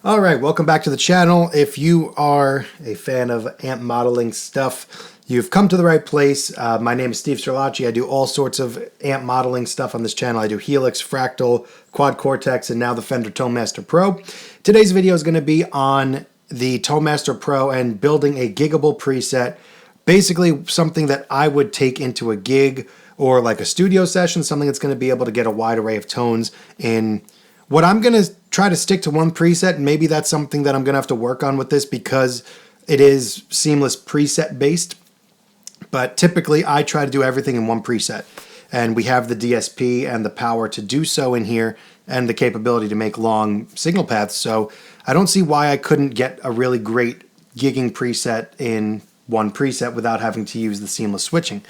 All right, welcome back to the channel. If you are a fan of amp modeling stuff, you've come to the right place. My name is Steve Serlacci. I do all sorts of amp modeling stuff on this channel. I do Helix, Fractal, Quad Cortex, and now the Fender Tonemaster Pro. Today's video is going to be on the Tonemaster Pro and building a giggable preset. Basically something that I would take into a gig or like a studio session, something that's going to be able to get a wide array of tones in. What I'm going to try to stick to one preset, and maybe that's something that I'm going to have to work on with this because it is seamless preset based. But typically I try to do everything in one preset. And we have the DSP and the power to do so in here and the capability to make long signal paths. So I don't see why I couldn't get a really great gigging preset in one preset without having to use the seamless switching.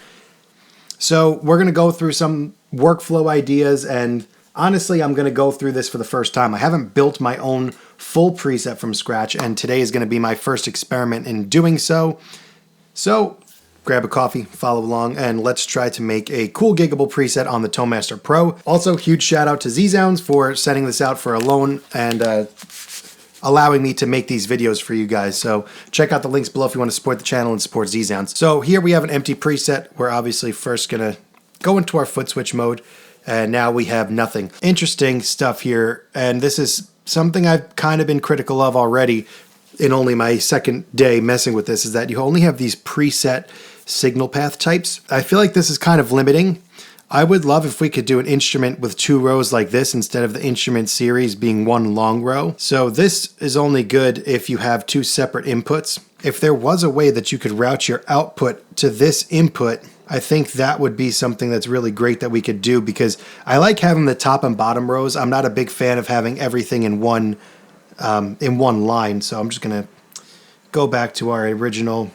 So we're going to go through some workflow ideas, and honestly, I'm going to go through this for the first time. I haven't built my own full preset from scratch, and today is going to be my first experiment in doing so. So grab a coffee, follow along, and let's try to make a cool giggable preset on the Tonemaster Pro. Also, huge shout out to Zzounds for setting this out for a loan and allowing me to make these videos for you guys. So check out the links below if you want to support the channel and support Zzounds. So here we have an empty preset. We're obviously first going to go into our foot switch mode. And now we have nothing. Interesting stuff here, and this is something I've kind of been critical of already in only my second day messing with this, is that you only have these preset signal path types. I feel like this is kind of limiting. I would love if we could do an instrument with 2 rows like this instead of the instrument series being 1 long row. So this is only good if you have 2 separate inputs. If there was a way that you could route your output to this input, I think that would be something that's really great that we could do, because I like having the top and bottom rows. I'm not a big fan of having everything in one line. So I'm just going to go back to our original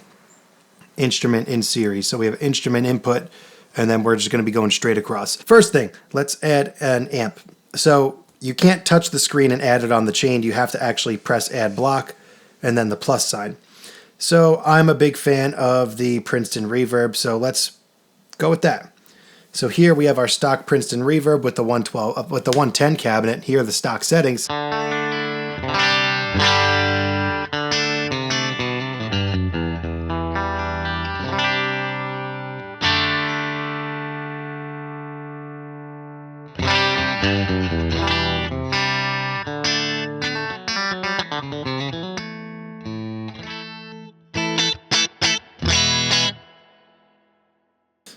instrument in series. So we have instrument input, and then we're just going to be going straight across. First thing, let's add an amp. So you can't touch the screen and add it on the chain. You have to actually press add block and then the plus sign. So I'm a big fan of the Princeton reverb, so let's go with that. So here we have our stock Princeton reverb with the 112 with the 110 cabinet. Here are the stock settings.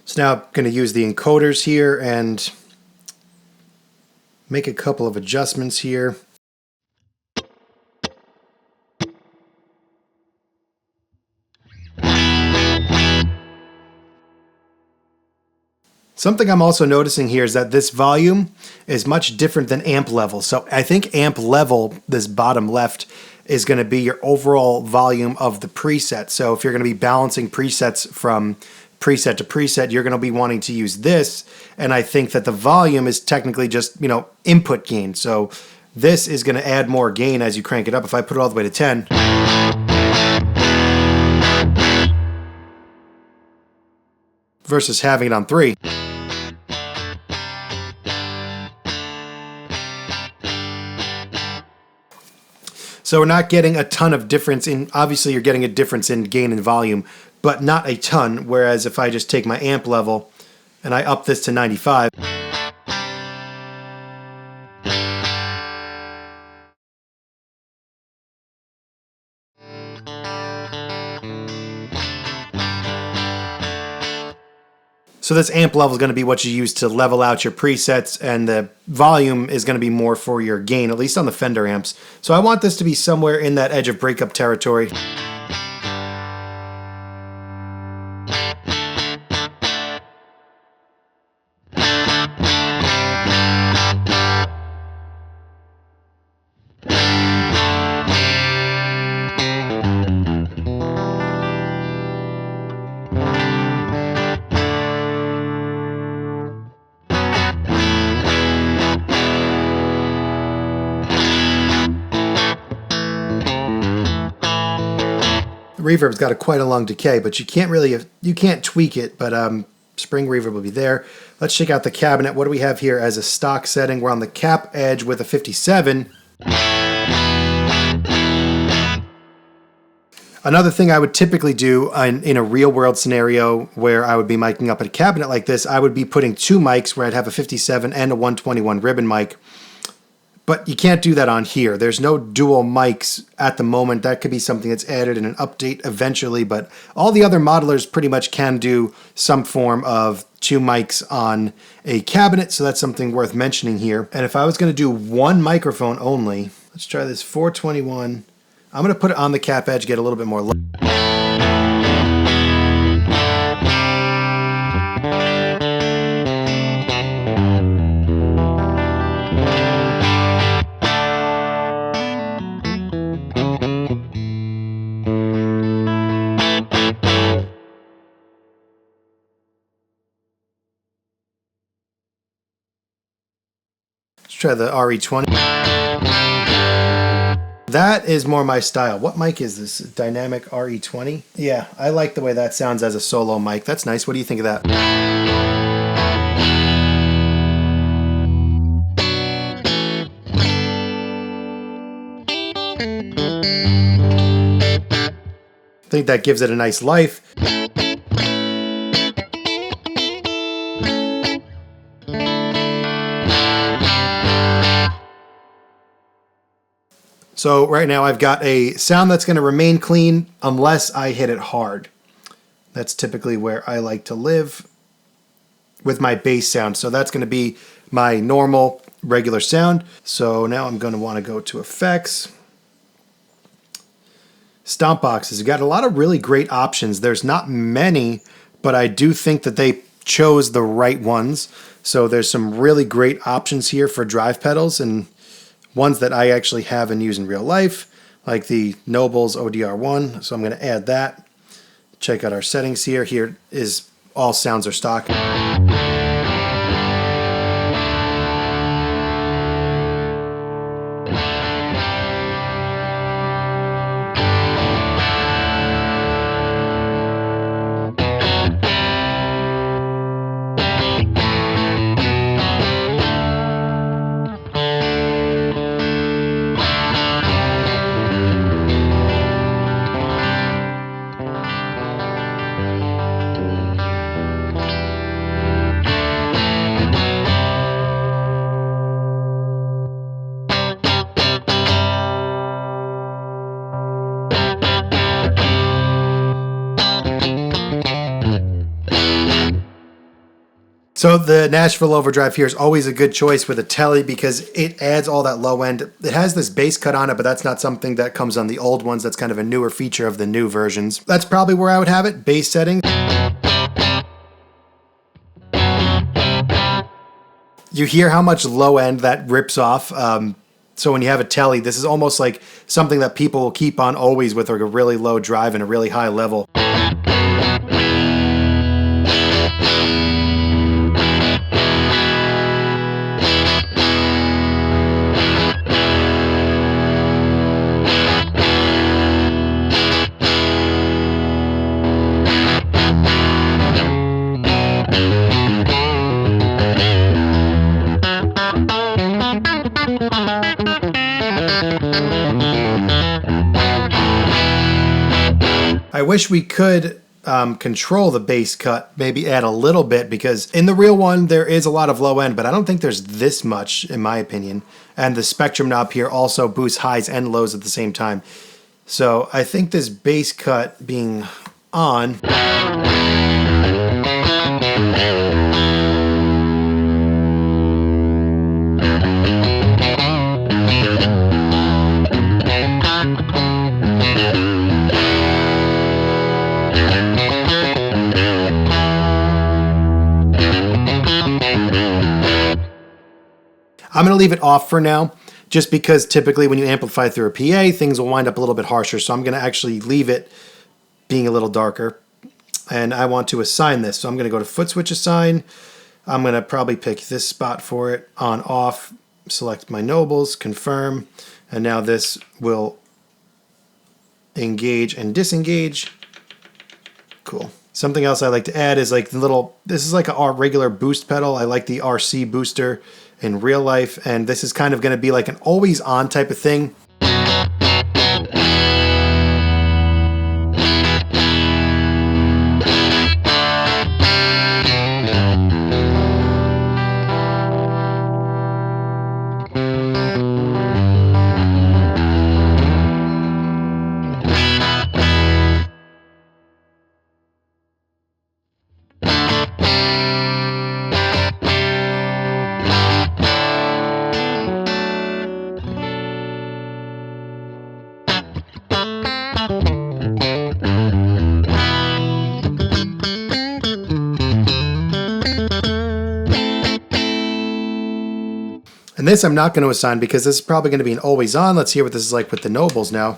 So now I'm going to use the encoders here and make a couple of adjustments here. Something I'm also noticing here is that this volume is much different than amp level. So I think amp level, this bottom left, is going to be your overall volume of the preset. So if you're going to be balancing presets from preset to preset, you're going to be wanting to use this. And I think that the volume is technically just, input gain. So this is going to add more gain as you crank it up. If I put it all the way to 10, versus having it on 3. So we're not getting a ton of difference in, obviously you're getting a difference in gain and volume, but not a ton. Whereas if I just take my amp level and I up this to 95, so this amp level is going to be what you use to level out your presets, and the volume is going to be more for your gain, at least on the Fender amps. So I want this to be somewhere in that edge of breakup territory. The reverb's got quite a long decay, but you can't tweak it, but spring reverb will be there. Let's check out the cabinet. What do we have here as a stock setting? We're on the cap edge with a 57. Another thing I would typically do in a real world scenario where I would be miking up a cabinet like this, I would be putting two mics where I'd have a 57 and a 121 ribbon mic. But you can't do that on here. There's no dual mics at the moment. That could be something that's added in an update eventually, but all the other modelers pretty much can do some form of two mics on a cabinet, so that's something worth mentioning here. And if I was going to do one microphone only, let's try this 421. I'm going to put it on the cap edge, get a little bit more low. Let's try the RE20. That is more my style. What mic is this? Dynamic RE20? Yeah, I like the way that sounds as a solo mic. That's nice. What do you think of that? I think that gives it a nice life. So right now I've got a sound that's going to remain clean unless I hit it hard. That's typically where I like to live with my bass sound. So that's going to be my normal, regular sound. So now I'm going to want to go to Effects. Stomp boxes. You've got a lot of really great options. There's not many, but I do think that they chose the right ones. So there's some really great options here for drive pedals and ones that I actually have and use in real life, like the Nobels ODR1. So I'm going to add that. Check out our settings here. Here is all sounds are stock. So the Nashville Overdrive here is always a good choice with a Tele because it adds all that low end. It has this bass cut on it, but that's not something that comes on the old ones. That's kind of a newer feature of the new versions. That's probably where I would have it, bass settings. You hear how much low end that rips off. So when you have a Tele, this is almost like something that people will keep on always with, like a really low drive and a really high level. I wish we could control the bass cut, maybe add a little bit, because in the real one there is a lot of low end, but I don't think there's this much in my opinion. And the spectrum knob here also boosts highs and lows at the same time. So I think this bass cut being on, I'm going to leave it off for now, just because typically when you amplify through a PA, things will wind up a little bit harsher. So I'm going to actually leave it being a little darker. And I want to assign this. So I'm going to go to foot switch assign. I'm going to probably pick this spot for it, on off, select my Nobles, confirm. And now this will engage and disengage. Cool. Something else I like to add is like the little, this is like a regular boost pedal. I like the RC booster in real life, and this is kind of going to be like an always on type of thing. And this I'm not going to assign because this is probably going to be an always on. Let's hear what this is like with the Nobles now.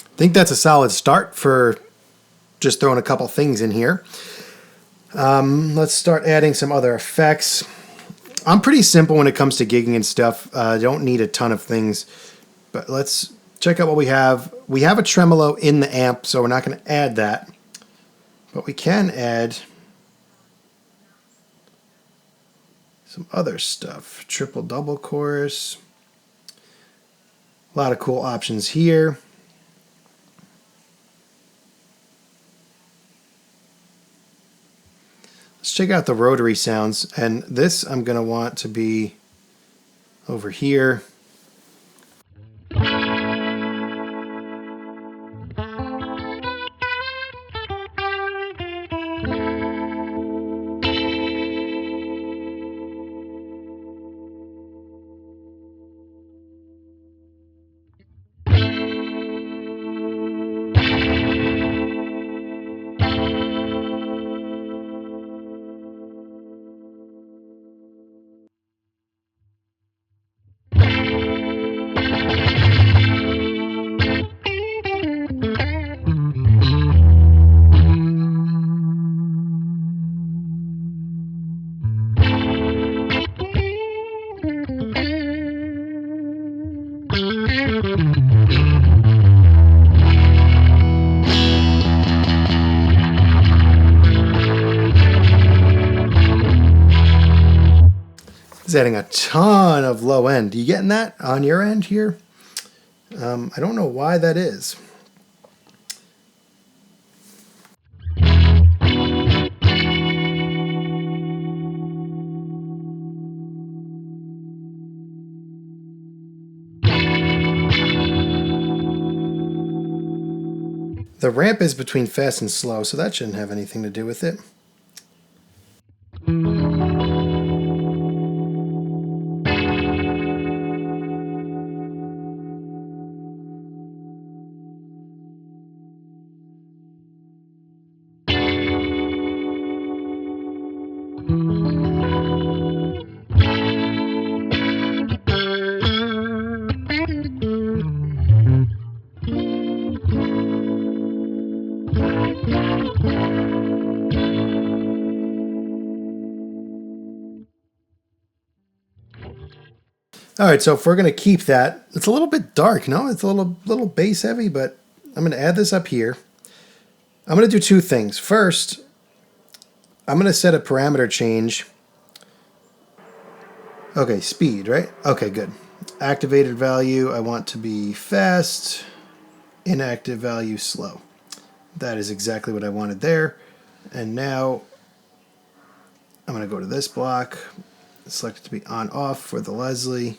I think that's a solid start for just throwing a couple things in here. Let's start adding some other effects. I'm pretty simple when it comes to gigging and stuff. I don't need a ton of things, but let's check out what we have. We have a tremolo in the amp, so we're not going to add that, but we can add some other stuff. Triple double chorus. A lot of cool options here. Let's check out the rotary sounds, and this I'm going to want to be over here. It's adding a ton of low end. You getting that on your end here? I don't know why that is. The ramp is between fast and slow, so that shouldn't have anything to do with it. All right, so if we're going to keep that, it's a little bit dark, no? It's a little bass heavy, but I'm going to add this up here. I'm going to do two things. First, I'm going to set a parameter change. Okay, speed, right? Okay, good. Activated value, I want to be fast. Inactive value, slow. That is exactly what I wanted there. And now I'm going to go to this block, select it to be on off for the Leslie.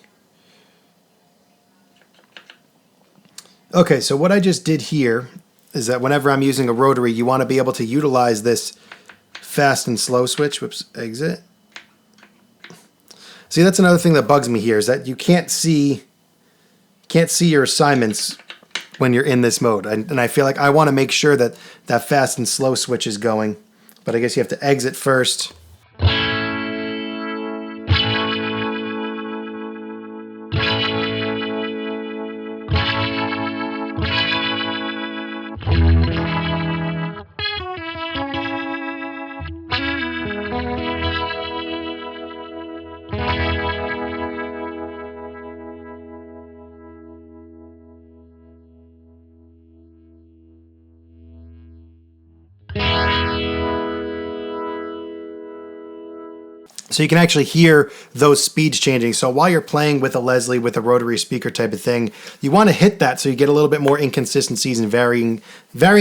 Okay, so what I just did here is that whenever I'm using a rotary, you want to be able to utilize this fast and slow switch. Whoops, exit. See, that's another thing that bugs me here is that you can't see your assignments when you're in this mode. And I feel like I want to make sure that that fast and slow switch is going. But I guess you have to exit first. So you can actually hear those speeds changing. So while you're playing with a Leslie, with a rotary speaker type of thing, you want to hit that so you get a little bit more inconsistencies and varying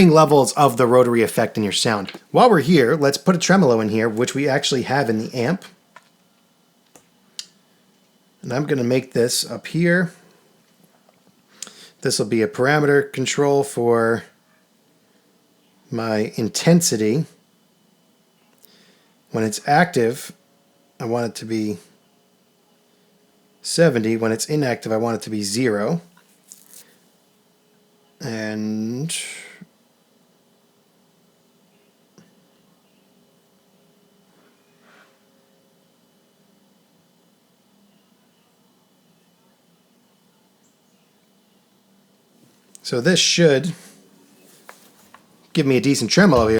levels of the rotary effect in your sound. While we're here, let's put a tremolo in here, which we actually have in the amp. And I'm going to make this up here. This will be a parameter control for my intensity. When it's active, I want it to be 70. When it's inactive, I want it to be 0. And so this should give me a decent tremolo here.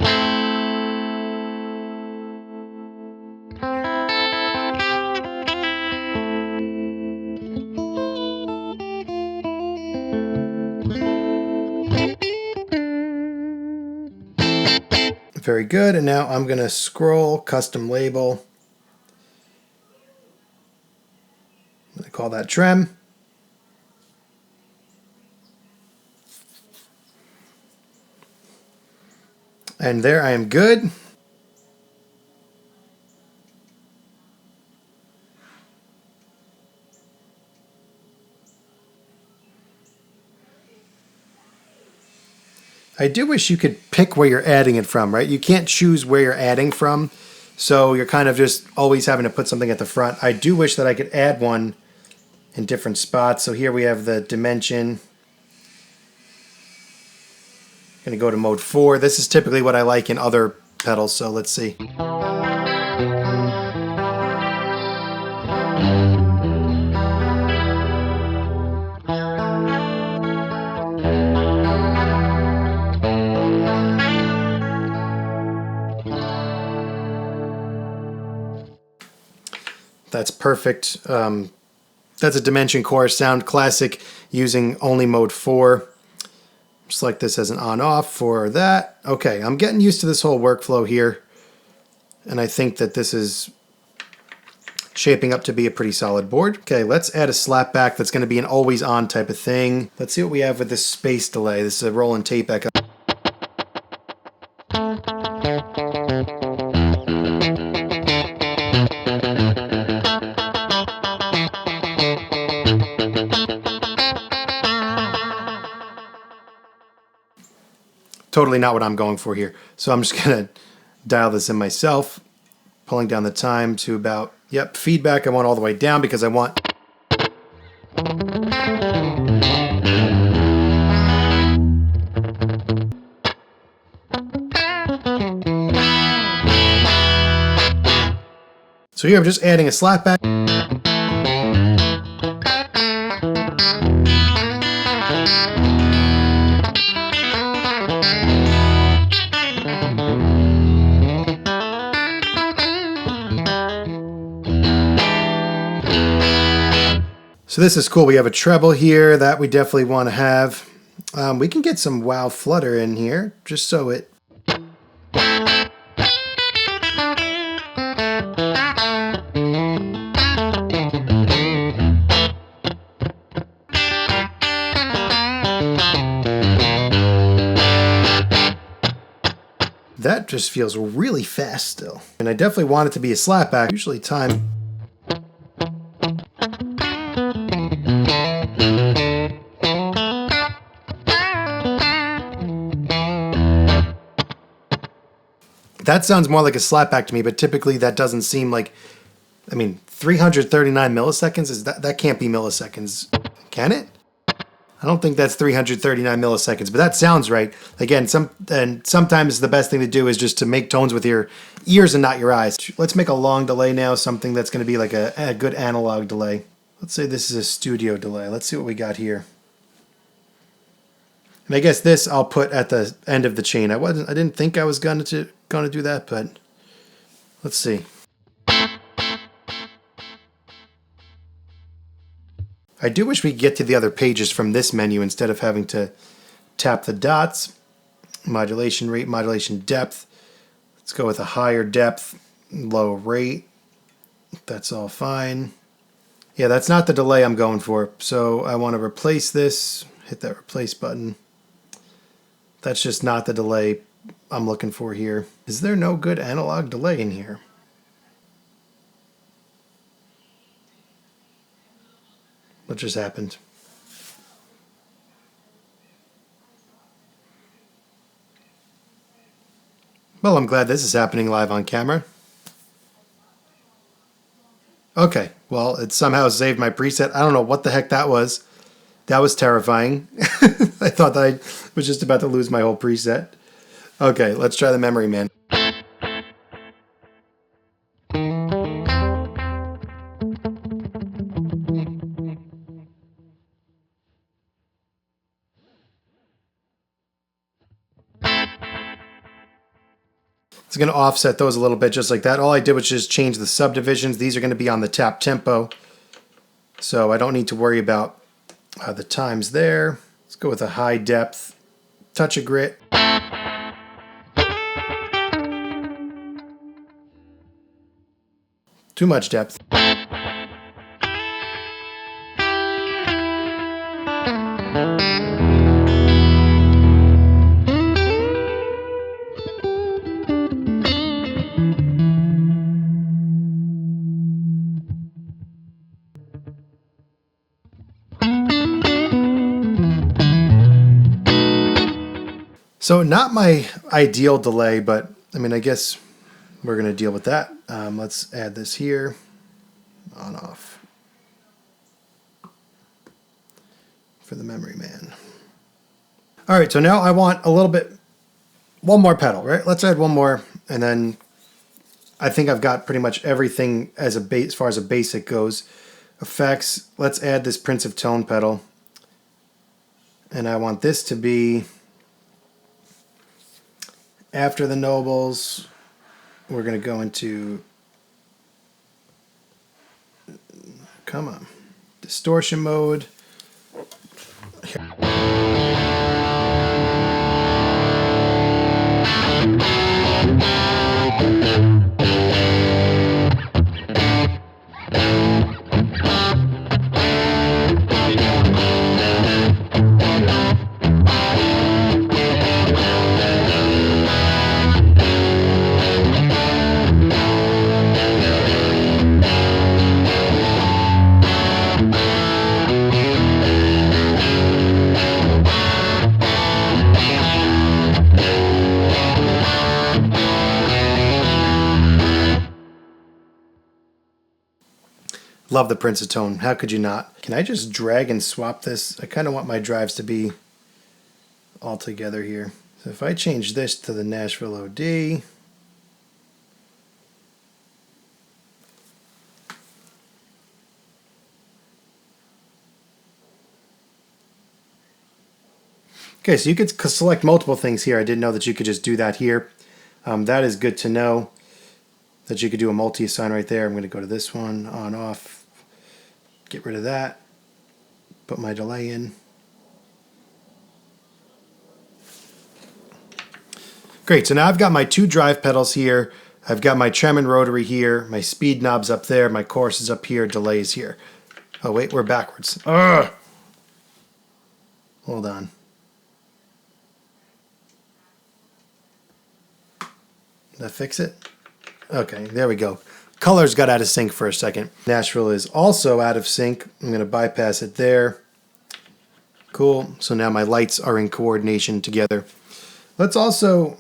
Very good, and now I'm going to scroll, custom label. I'm going to call that trem. And there I am good. I do wish you could pick where you're adding it from, right? You can't choose where you're adding from, so you're kind of just always having to put something at the front. I do wish that I could add one in different spots. So here we have the dimension. I'm going to go to mode 4. This is typically what I like in other pedals, so let's see. That's perfect. That's a dimension chorus sound, classic, using only mode 4. Select this as an on-off for that. Okay, I'm getting used to this whole workflow here, and I think that this is shaping up to be a pretty solid board. Okay, let's add a slapback that's going to be an always-on type of thing. Let's see what we have with this space delay. This is a roll and tape echo. Totally not what I'm going for here. So I'm just going to dial this in myself, pulling down the time to about, yep, feedback I want all the way down because I want... So here I'm just adding a slapback. So this is cool. We have a treble here that we definitely want to have. We can get some wow flutter in here just so it... That just feels really fast still. And I definitely want it to be a slapback. Usually time... That sounds more like a slapback to me, but typically that doesn't seem like... I mean, 339 milliseconds? That can't be milliseconds. Can it? I don't think that's 339 milliseconds, but that sounds right. Again, sometimes the best thing to do is just to make tones with your ears and not your eyes. Let's make a long delay now, something that's going to be like a good analog delay. Let's say this is a studio delay. Let's see what we got here. And I guess this I'll put at the end of the chain. I didn't think I was going to do that, but let's see. I do wish we could get to the other pages from this menu instead of having to tap the dots. Modulation rate, modulation depth. Let's go with a higher depth, low rate. That's all fine. Yeah, that's not the delay I'm going for. So I want to replace this. Hit that replace button. That's just not the delay I'm looking for here. Is there no good analog delay in here? What just happened? Well, I'm glad this is happening live on camera. Okay, well, it somehow saved my preset. I don't know what the heck that was. That was terrifying. I thought that I was just about to lose my whole preset. Okay, let's try the Memory Man. It's going to offset those a little bit just like that. All I did was just change the subdivisions. These are going to be on the tap tempo, so I don't need to worry about the times there. Let's go with a high depth, touch of grit. Too much depth. So not my ideal delay, but I mean, I guess we're going to deal with that. Let's add this here, on off, for the Memory Man. All right, so now I want a little bit, one more pedal, right? Let's add one more, and then I think I've got pretty much everything as far as a basic goes. Effects, let's add this Prince of Tone pedal, and I want this to be after the Nobles. We're going to go into, come on, distortion mode. Here. Love the Prince of Tone. How could you not? Can I just drag and swap this? I kind of want my drives to be all together here. So if I change this to the Nashville OD, okay, so you could select multiple things here. I didn't know that you could just do that here. That is good to know, that you could do a multi-assign right there. I'm going to go to this one, on, off, get rid of that, put my delay in. Great, so now I've got my two drive pedals here. I've got my trem and rotary here, my speed knob's up there, my chorus is up here, delay is here. Oh wait, we're backwards. Ugh. Hold on. Did that fix it? Okay, there we go. Colors got out of sync for a second. Nashville is also out of sync. I'm going to bypass it there. Cool. So now my lights are in coordination together. Let's also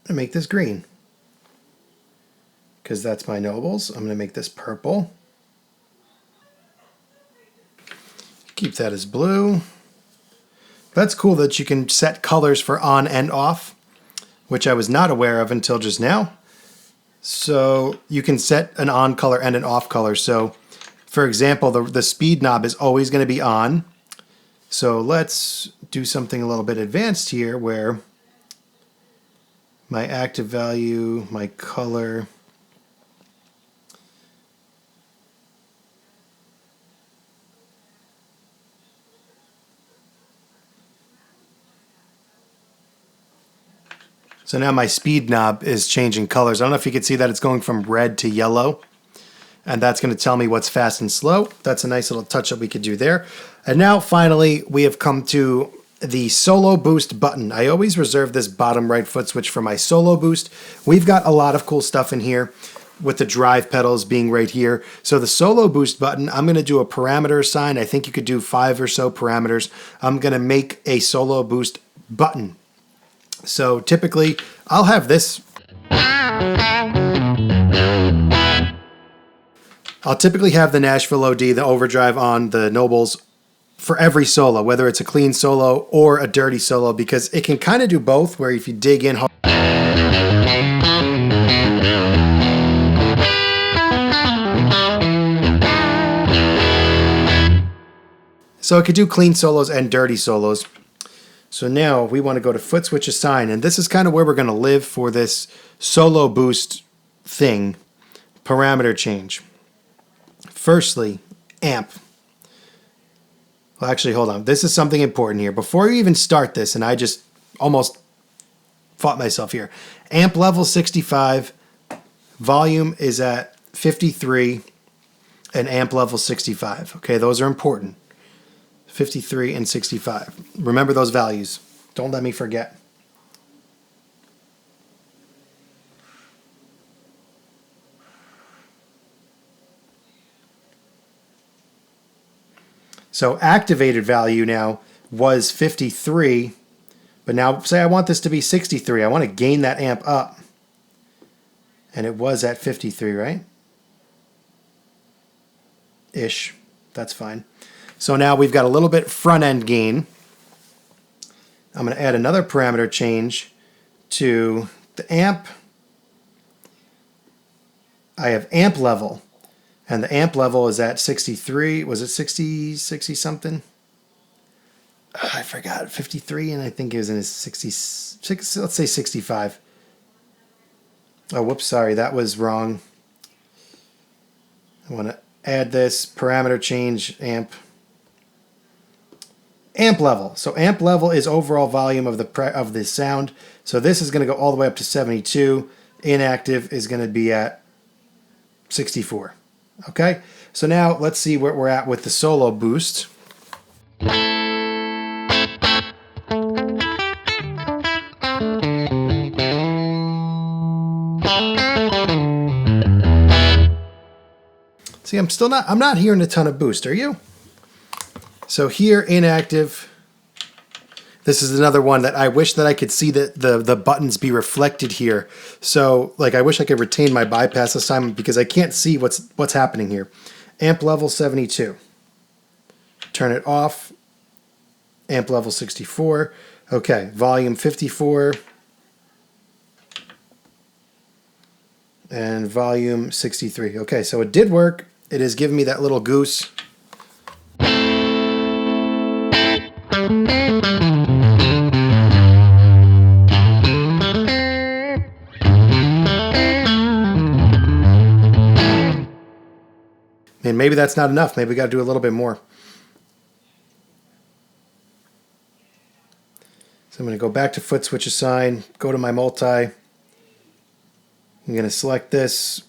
make this green, because that's my Nobles. I'm going to make this purple. Keep that as blue. That's cool that you can set colors for on and off, which I was not aware of until just now. So you can set an on color and an off color. So for example, the speed knob is always going to be on. So let's do something a little bit advanced here where my active value, my color, so now my speed knob is changing colors. I don't know if you can see that. It's going from red to yellow. And that's going to tell me what's fast and slow. That's a nice little touch that we could do there. And now finally, we have come to the solo boost button. I always reserve this bottom right foot switch for my solo boost. We've got a lot of cool stuff in here with the drive pedals being right here. So the solo boost button, I'm going to do a parameter assign. I think you could do 5 or so parameters. I'm going to make a solo boost button. So typically, I'll have this. I'll typically have the Nashville OD, the overdrive on the Nobles for every solo, whether it's a clean solo or a dirty solo, because it can kind of do both, where if you dig in hard. So it could do clean solos and dirty solos. So now we want to go to foot switch assign, and this is kind of where we're going to live for this solo boost thing, parameter change. Firstly, amp. Well, actually, hold on. This is something important here. Before you even start this, and I just almost fought myself here. Amp level 65, volume is at 53, and amp level 65. Okay, those are important. 53 and 65. Remember those values. Don't let me forget. So activated value now was 53, but now say I want this to be 63. I want to gain that amp up. And it was at 53, right? Ish. That's fine. So now we've got a little bit front end gain. I'm going to add another parameter change to the amp. I have amp level, and the amp level is at 63. Was it 60 something? I forgot. 53, and I think it was in his 66. Let's say 65. Oh, whoops, sorry, that was wrong. I want to add this parameter change amp. Amp level. So amp level is overall volume of the sound. So this is going to go all the way up to 72. Inactive is going to be at 64. Okay. So now let's see where we're at with the solo boost. See, I'm not hearing a ton of boost. Are you? So here, inactive. This is another one that I wish that I could see the buttons be reflected here. So like I wish I could retain my bypass assignment because I can't see what's happening here. Amp level 72. Turn it off. Amp level 64. Okay, volume 54. And volume 63. Okay, so it did work. It is giving me that little goose. And maybe that's not enough. Maybe we got to do a little bit more. So I'm going to go back to foot switch assign, go to my multi. I'm going to select this.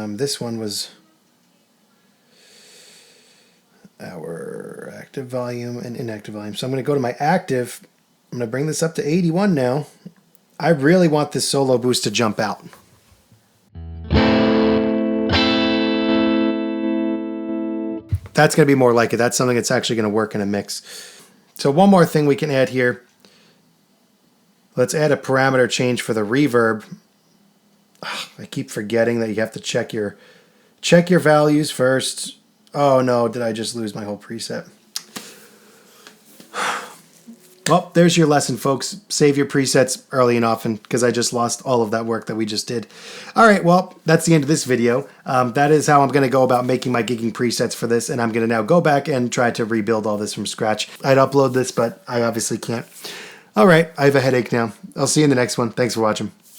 This one was our active volume and inactive volume. So I'm going to go to my active. I'm going to bring this up to 81 now. I really want this solo boost to jump out. That's going to be more like it. That's something that's actually going to work in a mix. So one more thing we can add here. Let's add a parameter change for the reverb. I keep forgetting that you have to check your values first. Oh no, did I just lose my whole preset? Well, there's your lesson, folks. Save your presets early and often, because I just lost all of that work that we just did. All right, well, that's the end of this video. That is how I'm going to go about making my gigging presets for this, and I'm going to now go back and try to rebuild all this from scratch. I'd upload this, but I obviously can't. All right, I have a headache now. I'll see you in the next one. Thanks for watching.